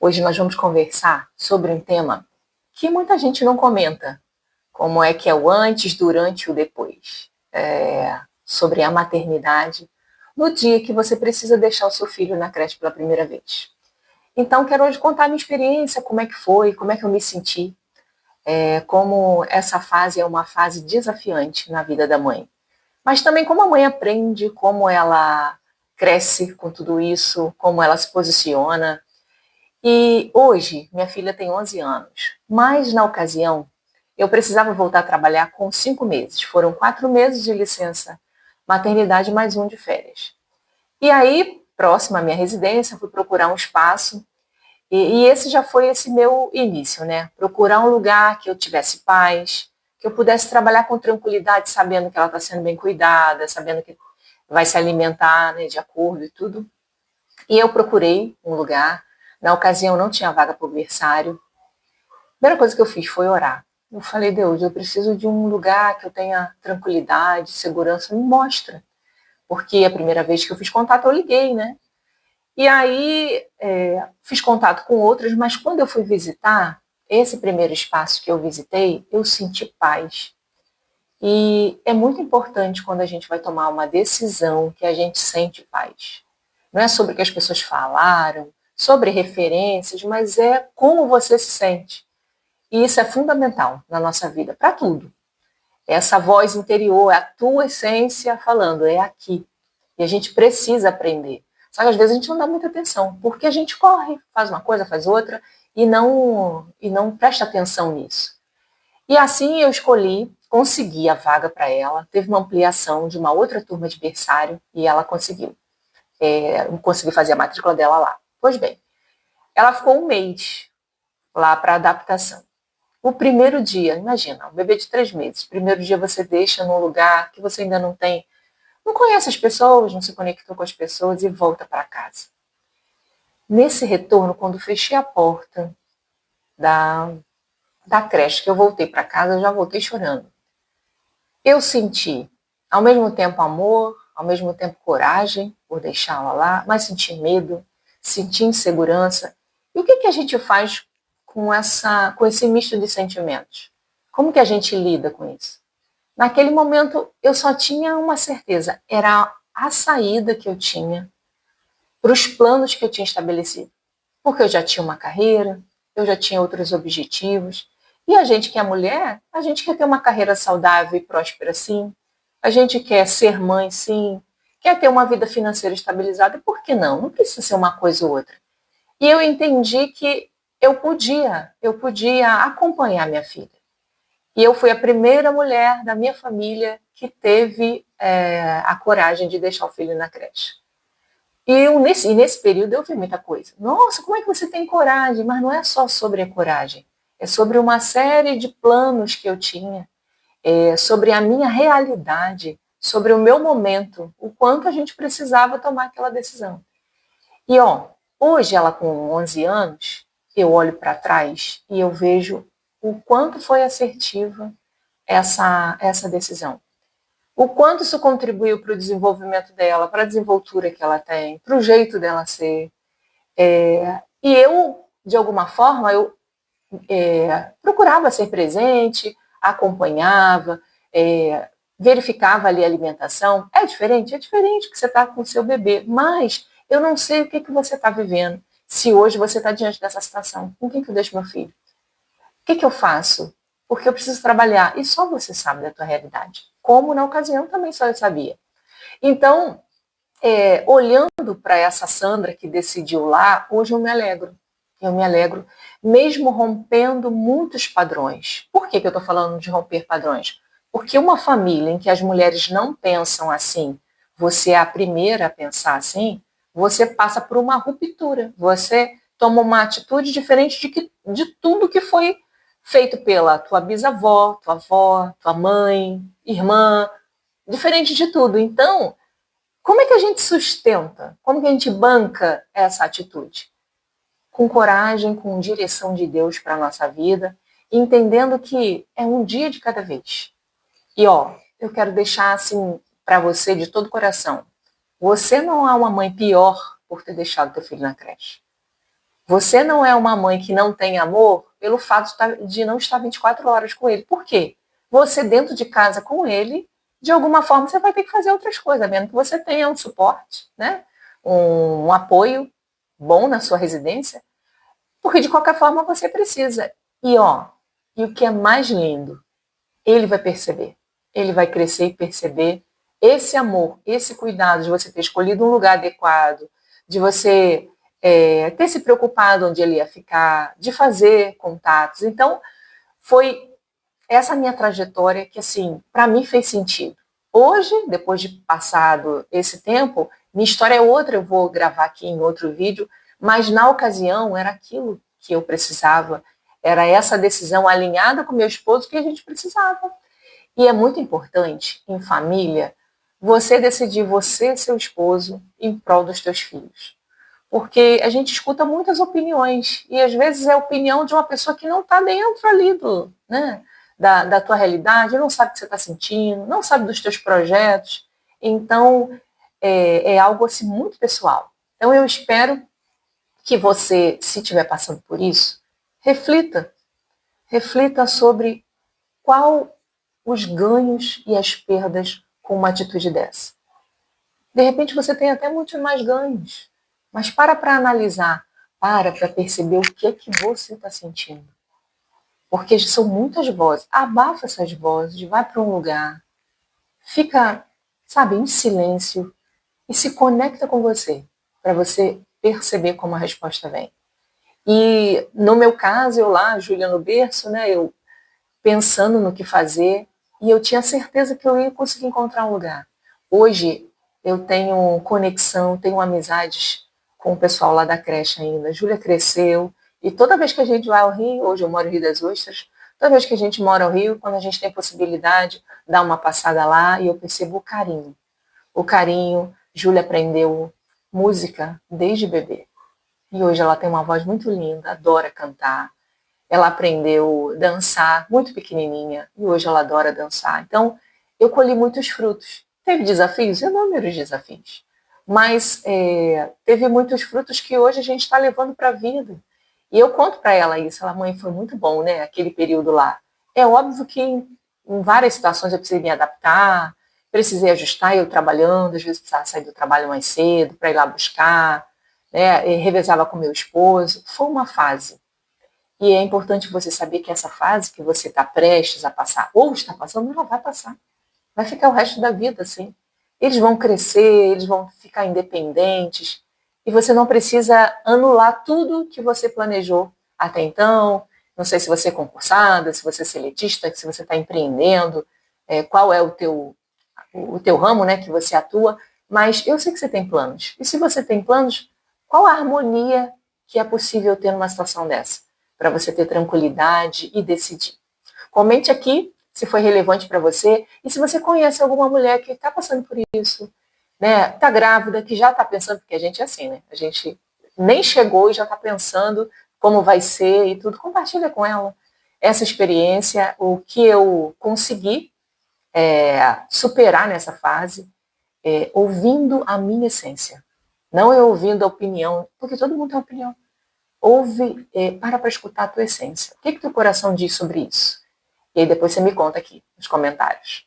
Hoje nós vamos conversar sobre um tema que muita gente não comenta, como é que é o antes, durante e o depois. Sobre a maternidade, no dia que você precisa deixar o seu filho na creche pela primeira vez. Então, quero hoje contar a minha experiência, como é que foi, como é que eu me senti, como essa fase é uma fase desafiante na vida da mãe. Mas também como a mãe aprende, como ela cresce com tudo isso, como ela se posiciona. E hoje, minha filha tem 11 anos, mas na ocasião, eu precisava voltar a trabalhar com 5 meses. Foram 4 meses de licença maternidade, mais um de férias. E aí, próximo à minha residência, fui procurar um espaço, e esse já foi esse meu início, né? Procurar um lugar que eu tivesse paz, que eu pudesse trabalhar com tranquilidade, sabendo que ela está sendo bem cuidada, sabendo que vai se alimentar, né, de acordo e tudo. E eu procurei um lugar. Na ocasião não tinha vaga para o berçário. A primeira coisa que eu fiz foi orar. Eu falei, Deus, eu preciso de um lugar que eu tenha tranquilidade, segurança, me mostra. Porque a primeira vez que eu fiz contato, eu liguei, né? E aí fiz contato com outras, mas quando eu fui visitar, esse primeiro espaço que eu visitei, eu senti paz. E é muito importante quando a gente vai tomar uma decisão que a gente sente paz. Não é sobre o que as pessoas falaram, sobre referências, mas é como você se sente. E isso é fundamental na nossa vida, para tudo. Essa voz interior, a tua essência falando, é aqui. E a gente precisa aprender. Só que às vezes a gente não dá muita atenção, porque a gente corre, faz uma coisa, faz outra, e não presta atenção nisso. E assim eu escolhi, consegui a vaga para ela, teve uma ampliação de uma outra turma de berçário, e ela conseguiu. Consegui fazer a matrícula dela lá. Pois bem, ela ficou um mês lá para adaptação. O primeiro dia, imagina, um bebê de 3 meses, primeiro dia você deixa num lugar que você ainda não conhece as pessoas, não se conectou com as pessoas e volta para casa. Nesse retorno, quando fechei a porta da creche, que eu voltei para casa, eu já voltei chorando. Eu senti, ao mesmo tempo, amor, ao mesmo tempo coragem por deixá-la lá, mas senti medo, senti insegurança. E o que a gente faz com esse misto de sentimentos? Como que a gente lida com isso? Naquele momento, eu só tinha uma certeza, era a saída que eu tinha para os planos que eu tinha estabelecido. Porque eu já tinha uma carreira, eu já tinha outros objetivos. E a gente que é mulher, a gente quer ter uma carreira saudável e próspera, sim. A gente quer ser mãe, sim. Quer ter uma vida financeira estabilizada. Por que não? Não precisa ser uma coisa ou outra. E eu entendi que eu podia acompanhar minha filha. E eu fui a primeira mulher da minha família que teve a coragem de deixar o filho na creche. E nesse período eu vi muita coisa. Nossa, como é que você tem coragem? Mas não é só sobre a coragem. É sobre uma série de planos que eu tinha, sobre a minha realidade, sobre o meu momento, o quanto a gente precisava tomar aquela decisão. E hoje ela com 11 anos, eu olho para trás e eu vejo o quanto foi assertiva essa decisão. O quanto isso contribuiu para o desenvolvimento dela, para a desenvoltura que ela tem, para o jeito dela ser. E eu, de alguma forma, procurava ser presente, acompanhava, verificava ali a alimentação. É diferente? É diferente que você está com o seu bebê, mas eu não sei o que você está vivendo. Se hoje você está diante dessa situação, com quem que eu deixo meu filho? O que eu faço? Porque eu preciso trabalhar. E só você sabe da tua realidade. Como na ocasião também só eu sabia. Então, olhando para essa Sandra que decidiu lá, hoje eu me alegro. Eu me alegro, mesmo rompendo muitos padrões. Por que eu estou falando de romper padrões? Porque uma família em que as mulheres não pensam assim, você é a primeira a pensar assim, você passa por uma ruptura. Você toma uma atitude diferente de tudo que foi feito pela tua bisavó, tua avó, tua mãe, irmã, diferente de tudo. Então, como é que a gente sustenta? Como que a gente banca essa atitude? Com coragem, com direção de Deus para a nossa vida, entendendo que é um dia de cada vez. E eu quero deixar assim para você de todo o coração. Você não é uma mãe pior por ter deixado teu filho na creche. Você não é uma mãe que não tem amor pelo fato de não estar 24 horas com ele. Por quê? Você dentro de casa com ele, de alguma forma você vai ter que fazer outras coisas, mesmo que você tenha um suporte, né? Um apoio bom na sua residência, porque de qualquer forma você precisa. E o que é mais lindo, ele vai perceber. Ele vai crescer e perceber esse amor, esse cuidado de você ter escolhido um lugar adequado, de você ter se preocupado onde ele ia ficar, de fazer contatos. Então, foi essa minha trajetória que, assim, para mim fez sentido. Hoje, depois de passado esse tempo, minha história é outra, eu vou gravar aqui em outro vídeo, mas na ocasião era aquilo que eu precisava, era essa decisão alinhada com meu esposo que a gente precisava. E é muito importante, em família, você decidir você e seu esposo em prol dos teus filhos. Porque a gente escuta muitas opiniões e às vezes é a opinião de uma pessoa que não está dentro ali da tua realidade, não sabe o que você está sentindo, não sabe dos teus projetos. Então, é algo assim muito pessoal. Então, eu espero que você, se estiver passando por isso, reflita. Reflita sobre qual os ganhos e as perdas com uma atitude dessa. De repente você tem até muitos mais ganhos, mas para analisar, para perceber o que é que você está sentindo. Porque são muitas vozes. Abafa essas vozes, vai para um lugar, fica, sabe, em silêncio e se conecta com você, para você perceber como a resposta vem. E no meu caso, eu lá, Júlia no berço, né, eu pensando no que fazer, e eu tinha certeza que eu ia conseguir encontrar um lugar. Hoje eu tenho conexão, tenho amizades com o pessoal lá da creche ainda. A Júlia cresceu, e toda vez que a gente vai ao Rio, hoje eu moro no Rio das Ostras, toda vez que a gente mora ao Rio, quando a gente tem possibilidade, dá uma passada lá e eu percebo o carinho. O carinho, Júlia aprendeu música desde bebê. E hoje ela tem uma voz muito linda, adora cantar. Ela aprendeu a dançar muito pequenininha e hoje ela adora dançar. Então, eu colhi muitos frutos. Teve desafios? Inúmeros desafios. Mas teve muitos frutos que hoje a gente está levando para a vida. E eu conto para ela isso. Ela, mãe, foi muito bom, né? Aquele período lá. É óbvio que em várias situações eu precisei me adaptar, precisei ajustar, eu trabalhando, às vezes precisava sair do trabalho mais cedo para ir lá buscar, né? E revezava com meu esposo. Foi uma fase. E é importante você saber que essa fase que você está prestes a passar, ou está passando, ela vai passar. Vai ficar o resto da vida assim. Eles vão crescer, eles vão ficar independentes, e você não precisa anular tudo que você planejou até então. Não sei se você é concursada, se você é seletista, se você está empreendendo, qual é o teu ramo, né, que você atua, mas eu sei que você tem planos. E se você tem planos, qual a harmonia que é possível ter numa situação dessa? Para você ter tranquilidade e decidir. Comente aqui se foi relevante para você e se você conhece alguma mulher que está passando por isso, né? Está grávida, que já está pensando, porque a gente é assim, né? A gente nem chegou e já está pensando como vai ser e tudo. Compartilha com ela essa experiência, o que eu consegui superar nessa fase, ouvindo a minha essência. Não eu ouvindo a opinião, porque todo mundo tem opinião. Ouve, para escutar a tua essência. O que teu coração diz sobre isso? E aí depois você me conta aqui nos comentários.